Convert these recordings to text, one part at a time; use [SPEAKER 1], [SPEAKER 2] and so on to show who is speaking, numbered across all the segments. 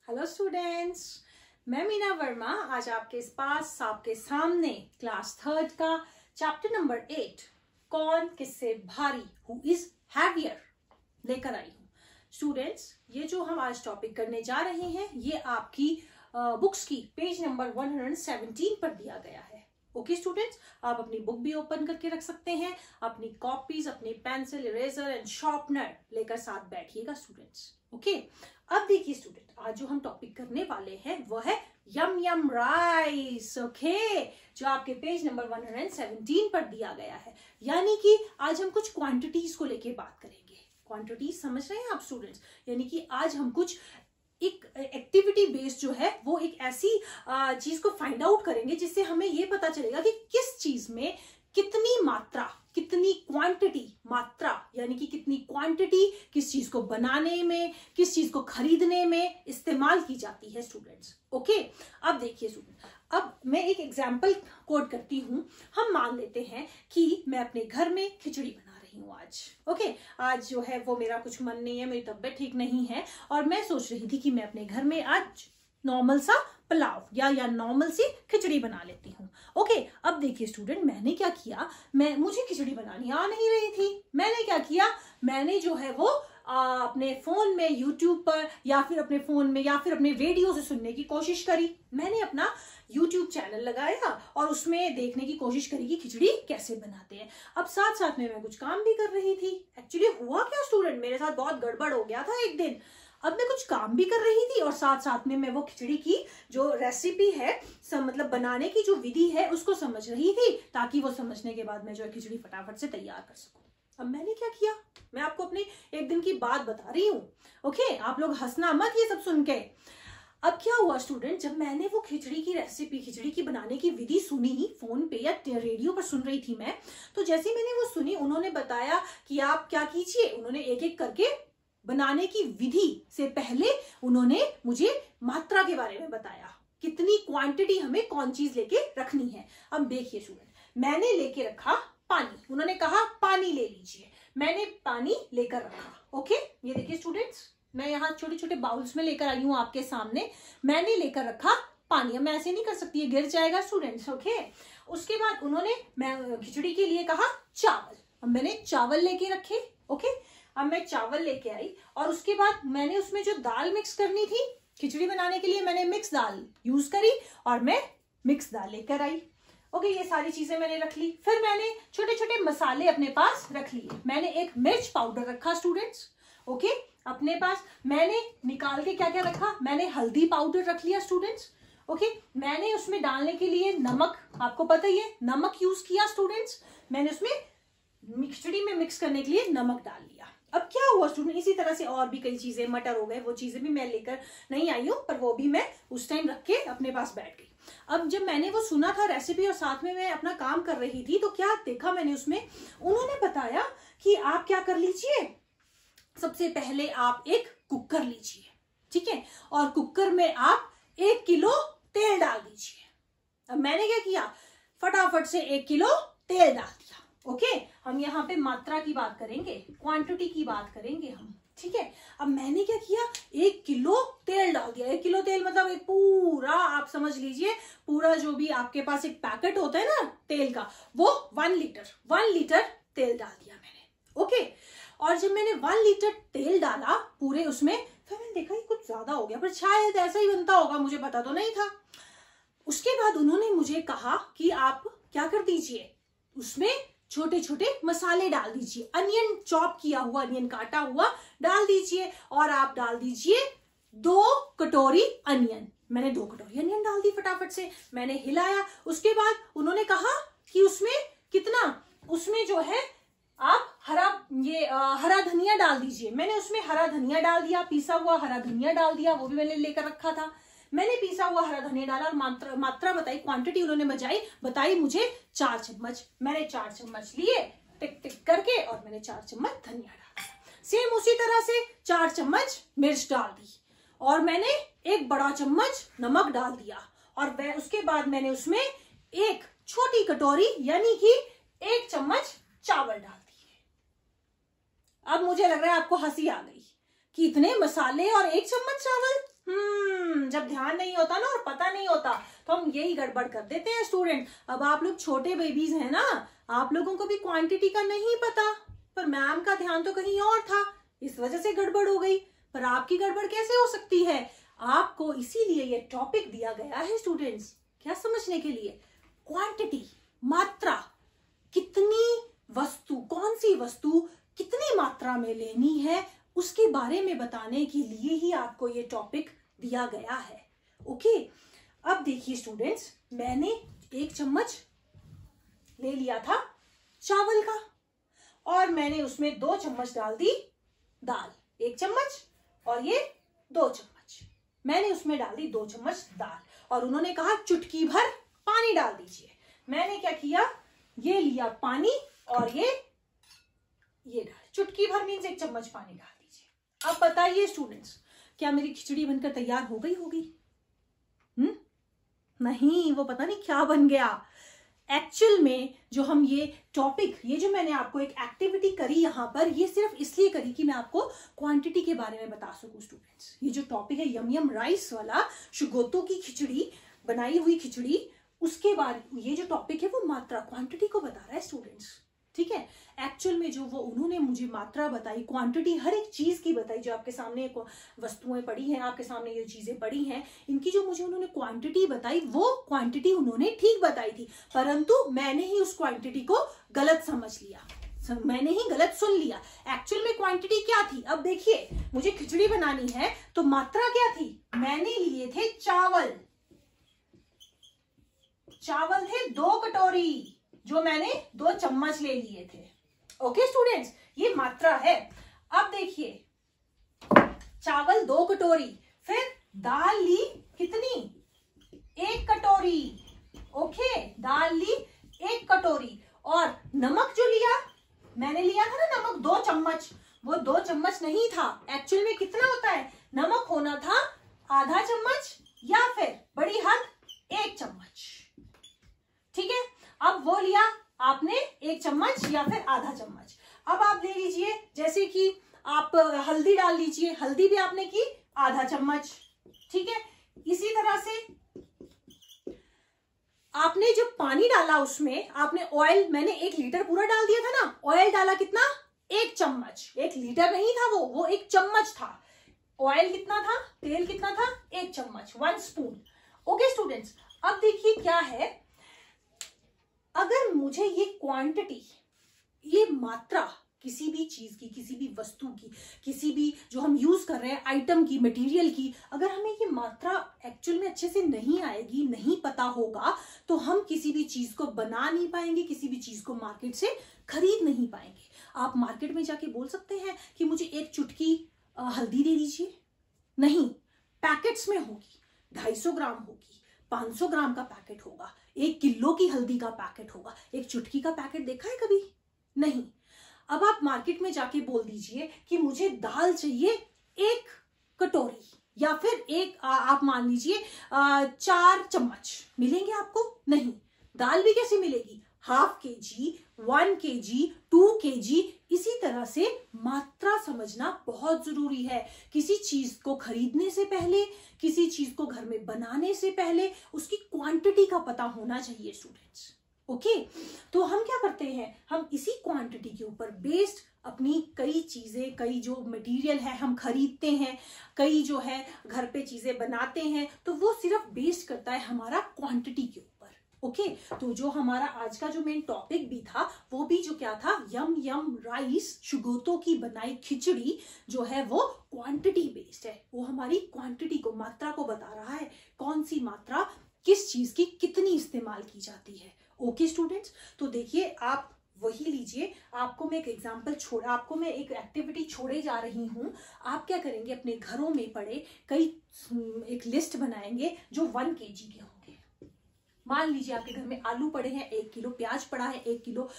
[SPEAKER 1] Hello students, मैं मीना वर्मा आज आपके पास आपके सामने क्लास 3 का चैप्टर नंबर 8 कौन किससे भारी हु इज हैवियर लेकर आई हूँ। स्टूडेंट्स, ये जो हम आज टॉपिक करने जा रहे हैं ये आपकी बुक्स की पेज नंबर 117 पर दिया गया है। ओके स्टूडेंट्स, आप अपनी बुक भी ओपन करके रख सकते हैं, अपनी कॉपीज, अपनी पेंसिल, इरेजर एंड शार्पनर लेकर साथ बैठिएगा स्टूडेंट्स। ओके, अब देखिए स्टूडेंट, आज जो हम टॉपिक करने वाले हैं वो है यम यम राइस। ओके, जो आपके पेज नंबर 117 पर दिया गया है। यानी कि आज हम कुछ क्वांटिटीज को लेके बात करेंगे। क्वांटिटीज समझ रहे हैं आप स्टूडेंट्स? यानी कि आज हम कुछ एक एक्टिविटी बेस्ड जो है वो एक ऐसी चीज को फाइंड आउट करेंगे जिससे हमें ये पता चलेगा कि किस चीज में कितनी मात्रा, कितनी क्वांटिटी, मात्रा यानी कि कितनी क्वांटिटी किस चीज को बनाने में, किस चीज को खरीदने में इस्तेमाल की जाती है स्टूडेंट्स। ओके, अब देखिए स्टूडेंट, अब मैं एक एग्जांपल कोट करती हूं। हम मान लेते हैं कि मैं अपने घर में खिचड़ी बना रही हूँ आज। ओके, आज जो है वो मेरा कुछ मन नहीं है, मेरी तबीयत ठीक नहीं है और मैं सोच रही थी कि मैं अपने घर में आज नॉर्मल सा पुलाव या नॉर्मल सी खिचड़ी बना लेती हूँ। ओके, अब देखिए स्टूडेंट, मैंने क्या किया, मुझे खिचड़ी बनानी आ नहीं रही थी। मैंने क्या किया, मैंने जो है वो अपने फोन में यूट्यूब पर या फिर अपने फोन में या फिर अपने रेडियो से सुनने की कोशिश करी। मैंने अपना यूट्यूब चैनल लगाया और उसमें देखने की कोशिश करी कि खिचड़ी कैसे बनाते हैं। अब साथ साथ में मैं कुछ काम भी कर रही थी। एक्चुअली हुआ क्या स्टूडेंट, मेरे साथ बहुत गड़बड़ हो गया था एक दिन। अब मैं कुछ काम भी कर रही थी और साथ साथ में मैं वो खिचड़ी की जो रेसिपी है, मतलब बनाने की जो विधि है उसको समझ रही थी, ताकि वो समझने के बाद मैं जो है खिचड़ी फटाफट से तैयार कर सकूं। अब मैंने क्या किया, मैं आपको अपने एक दिन की बात बता रही हूँ। ओके, आप लोग हंसना मत ये सब सुन के। अब क्या हुआ स्टूडेंट, जब मैंने वो खिचड़ी की रेसिपी, खिचड़ी की बनाने की विधि सुनी फोन पे या रेडियो पर सुन रही थी मैं, तो जैसे ही मैंने वो सुनी, उन्होंने बताया कि आप क्या कीजिए, उन्होंने एक एक करके बनाने की विधि से पहले उन्होंने मुझे मात्रा के बारे में बताया, कितनी क्वांटिटी हमें कौन चीज लेके रखनी है। अब देखिए स्टूडेंट, मैंने लेके रखा पानी, उन्होंने कहा पानी ले लीजिए, मैंने पानी लेकर रखा। ओके, ये देखिए स्टूडेंट्स, मैं यहाँ छोटे छोटे बाउल्स में लेकर आई हूँ आपके सामने। मैंने लेकर रखा पानी। अब मैं ऐसे नहीं कर सकती, ये गिर जाएगा स्टूडेंट्स। ओके, उसके बाद उन्होंने मैं खिचड़ी के लिए कहा चावल। अब मैंने चावल लेके रखे। ओके, अब मैं चावल लेके आई और उसके बाद मैंने उसमें जो दाल मिक्स करनी थी खिचड़ी बनाने के लिए, मैंने मिक्स दाल यूज करी और मैं मिक्स दाल लेकर आई। ओके, ये सारी चीजें मैंने रख ली। फिर मैंने छोटे छोटे मसाले अपने पास रख लिए। मैंने एक मिर्च पाउडर रखा स्टूडेंट्स। ओके, अपने पास मैंने निकाल के क्या क्या रखा, मैंने हल्दी पाउडर रख लिया स्टूडेंट्स। ओके, मैंने उसमें डालने के लिए नमक, आपको पता ही है, नमक यूज किया स्टूडेंट्स। मैंने उसमें खिचड़ी में मिक्स करने के लिए नमक डाल लिया। अब क्या हुआ स्टूडेंट, इसी तरह से और भी कई चीजें, मटर हो गए, वो चीजें भी मैं लेकर नहीं आई हूँ, पर वो भी मैं उस टाइम रख के अपने पास बैठ गई। अब जब मैंने वो सुना था रेसिपी और साथ में मैं अपना काम कर रही थी, तो क्या देखा मैंने उसमें, उन्होंने बताया कि आप क्या कर लीजिए, सबसे पहले आप एक कुकर लीजिए, ठीक है, और कुकर में आप 1 किलो तेल डाल दीजिए। अब मैंने क्या किया, फटाफट से 1 किलो तेल डाल दिया। ओके, हम यहाँ पे मात्रा की बात करेंगे, क्वांटिटी की बात करेंगे हम, ठीक है। अब मैंने क्या किया, 1 किलो तेल डाल दिया। 1 किलो तेल मतलब एक पूरा, आप समझ लीजिए पूरा जो भी आपके पास एक पैकेट होता है ना तेल का, वो 1 लीटर तेल डाल दिया मैंने। ओके, और जब मैंने 1 लीटर तेल डाला पूरे उसमें, फिर मैंने देखा ये कुछ ज्यादा हो गया, पर शायद ऐसा ही बनता होगा, मुझे पता तो नहीं था। उसके बाद उन्होंने मुझे कहा कि आप क्या कर दीजिए, उसमें छोटे छोटे मसाले डाल दीजिए, अनियन चॉप किया हुआ, अनियन काटा हुआ डाल दीजिए, और आप डाल दीजिए 2 कटोरी अनियन। मैंने 2 कटोरी अनियन डाल दी फटाफट से, मैंने हिलाया। उसके बाद उन्होंने कहा कि उसमें कितना, उसमें जो है आप हरा धनिया डाल दीजिए। मैंने उसमें हरा धनिया डाल दिया, पीसा हुआ हरा धनिया डाल दिया, वो भी मैंने लेकर रखा था। मैंने पीसा हुआ हरा धनिया डाला और मात्रा बताई, क्वांटिटी उन्होंने बताई मुझे 4 चम्मच। मैंने 4 चम्मच लिए टिक टिक करके, और मैंने 4 चम्मच धनिया डाला। सेम उसी तरह से 4 चम्मच मिर्च डाल दी, और मैंने 1 बड़ा चम्मच नमक डाल दिया, और उसके बाद मैंने उसमें 1 छोटी कटोरी यानी कि 1 चम्मच चावल डाल दिए। अब मुझे लग रहा है आपको हंसी आ गई कि इतने मसाले और 1 चम्मच चावल। जब ध्यान नहीं होता ना और पता नहीं होता तो हम यही गड़बड़ कर देते हैं स्टूडेंट। अब आप लोग छोटे बेबीज हैं ना, आप लोगों को भी क्वांटिटी का नहीं पता, पर मैम का ध्यान तो कहीं और था, इस वजह से गड़बड़ हो गई। पर आपकी गड़बड़ कैसे हो सकती है? आपको इसीलिए ये टॉपिक दिया गया है स्टूडेंट्स, क्या समझने के लिए? क्वांटिटी, मात्रा, कितनी वस्तु, कौन सी वस्तु कितनी मात्रा में लेनी है, उसके बारे में बताने के लिए ही आपको ये टॉपिक दिया गया है। ओके, अब देखिए स्टूडेंट्स, मैंने 1 चम्मच ले लिया था चावल का और मैंने उसमें 2 चम्मच डाल दी दाल। 1 चम्मच और ये 2 चम्मच, मैंने उसमें डाल दी 2 चम्मच दाल और उन्होंने कहा चुटकी भर पानी डाल दीजिए। मैंने क्या किया, ये लिया पानी और ये डाल, चुटकी भर मीन्स 1 चम्मच पानी डाल दीजिए। अब बताइए स्टूडेंट्स, क्या मेरी खिचड़ी बनकर तैयार हो गई होगी? नहीं, वो पता नहीं क्या बन गया। एक्चुअल में जो हम ये टॉपिक, ये जो मैंने आपको एक एक्टिविटी करी यहाँ पर, ये सिर्फ इसलिए करी कि मैं आपको क्वांटिटी के बारे में बता सकूं स्टूडेंट्स। ये जो टॉपिक है यम यम राइस वाला, शुगोतो की खिचड़ी, बनाई हुई खिचड़ी, उसके बाद ये जो टॉपिक है वो मात्रा, क्वांटिटी को बता रहा है स्टूडेंट्स। ठीक है, एक्चुअल में जो वो उन्होंने मुझे मात्रा बताई, क्वांटिटी हर एक चीज की बताई, जो आपके सामने वस्तुएं पड़ी हैं, आपके सामने ये चीजें पड़ी हैं, इनकी जो मुझे उन्होंने क्वांटिटी बताई, वो क्वांटिटी उन्होंने ठीक बताई थी, परंतु मैंने ही उस क्वांटिटी को गलत समझ लिया, मैंने ही गलत सुन लिया। एक्चुअल में क्वांटिटी क्या थी? अब देखिए, मुझे खिचड़ी बनानी है तो मात्रा क्या थी? मैंने लिए थे चावल थे 2 कटोरी, जो मैंने 2 चम्मच ले लिए थे। ओके स्टूडेंट्स, ये मात्रा है। अब देखिए, चावल 2 कटोरी, फिर दाल ली कितनी? 1 कटोरी। ओके, दाल ली 1 कटोरी और नमक जो लिया, मैंने लिया था ना नमक 2 चम्मच, वो 2 चम्मच नहीं था। एक्चुअल में कितना होता है? नमक होना था आधा चम्मच या फिर बड़ी हद 1 चम्मच। ठीक है, अब वो लिया आपने 1 चम्मच या फिर आधा चम्मच। अब आप ले लीजिए, जैसे कि आप हल्दी डाल लीजिए, हल्दी भी आपने की आधा चम्मच। ठीक है, इसी तरह से आपने जो पानी डाला उसमें आपने ऑयल, मैंने 1 लीटर पूरा डाल दिया था ना, ऑयल डाला कितना? 1 चम्मच। 1 लीटर नहीं था वो 1 चम्मच था। ऑयल कितना था? तेल कितना था? 1 चम्मच, 1 स्पून। ओके स्टूडेंट्स, अब देखिए क्या है, अगर मुझे ये क्वांटिटी, ये मात्रा किसी भी चीज की, किसी भी वस्तु की, किसी भी जो हम यूज कर रहे हैं आइटम की, मटेरियल की, अगर हमें ये मात्रा एक्चुअल में अच्छे से नहीं आएगी, नहीं पता होगा, तो हम किसी भी चीज को बना नहीं पाएंगे, किसी भी चीज को मार्केट से खरीद नहीं पाएंगे। आप मार्केट में जाके बोल सकते हैं कि मुझे 1 चुटकी हल्दी दे दीजिए, नहीं, पैकेट्स में होगी, 250 ग्राम होगी, 500 ग्राम का पैकेट होगा, 1 किलो की हल्दी का पैकेट होगा। 1 चुटकी का पैकेट देखा है कभी? नहीं। अब आप मार्केट में जाके बोल दीजिए कि मुझे दाल चाहिए 1 कटोरी या फिर आप मान लीजिए 4 चम्मच, मिलेंगे आपको? नहीं। दाल भी कैसे मिलेगी? ½ kg, 1 kg, 2 kg। इसी तरह से मात्रा समझना बहुत जरूरी है। किसी चीज को खरीदने से पहले, किसी चीज को घर में बनाने से पहले उसकी क्वांटिटी का पता होना चाहिए स्टूडेंट्स। ओके, तो हम क्या करते हैं, हम इसी क्वांटिटी के ऊपर बेस्ड अपनी कई चीजें, कई जो मटेरियल है हम खरीदते हैं, कई जो है घर पे चीजें बनाते हैं, तो वो सिर्फ बेस्ड करता है हमारा क्वांटिटी के ऊपर। ओके, तो जो हमारा आज का जो मेन टॉपिक भी था, वो भी जो क्या था, यम यम राइस, शुगोतो की बनाई खिचड़ी जो है वो क्वांटिटी बेस्ड है। वो हमारी क्वांटिटी को, मात्रा को बता रहा है, कौन सी मात्रा किस चीज की कितनी इस्तेमाल की जाती है। ओके स्टूडेंट्स, तो देखिए आप वही लीजिए, आपको मैं एक एग्जाम्पल आपको मैं एक एक्टिविटी छोड़े जा रही हूं। आप क्या करेंगे, अपने घरों में पड़े एक लिस्ट बनाएंगे जो 1 kg के होंगे। मान लीजिए आपके घर में आलू पड़े हैं 1 किलो, प्याज पड़ा है 1 किलो,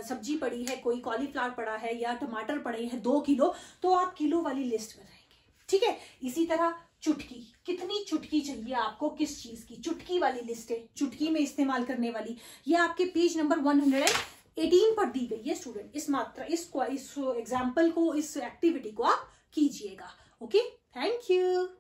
[SPEAKER 1] सब्जी पड़ी है, कोई कॉलीफ्लावर पड़ा है या टमाटर पड़े हैं 2 किलो, तो आप किलो वाली लिस्ट बनाएंगे। ठीक है, इसी तरह चुटकी, कितनी चुटकी चाहिए आपको, किस चीज की, चुटकी वाली लिस्ट है, चुटकी में इस्तेमाल करने वाली, ये आपके पेज नंबर 118 पर दी गई है स्टूडेंट। इस मात्रा, इस एग्जाम्पल को, इस एक्टिविटी को आप कीजिएगा। Okay, thank you.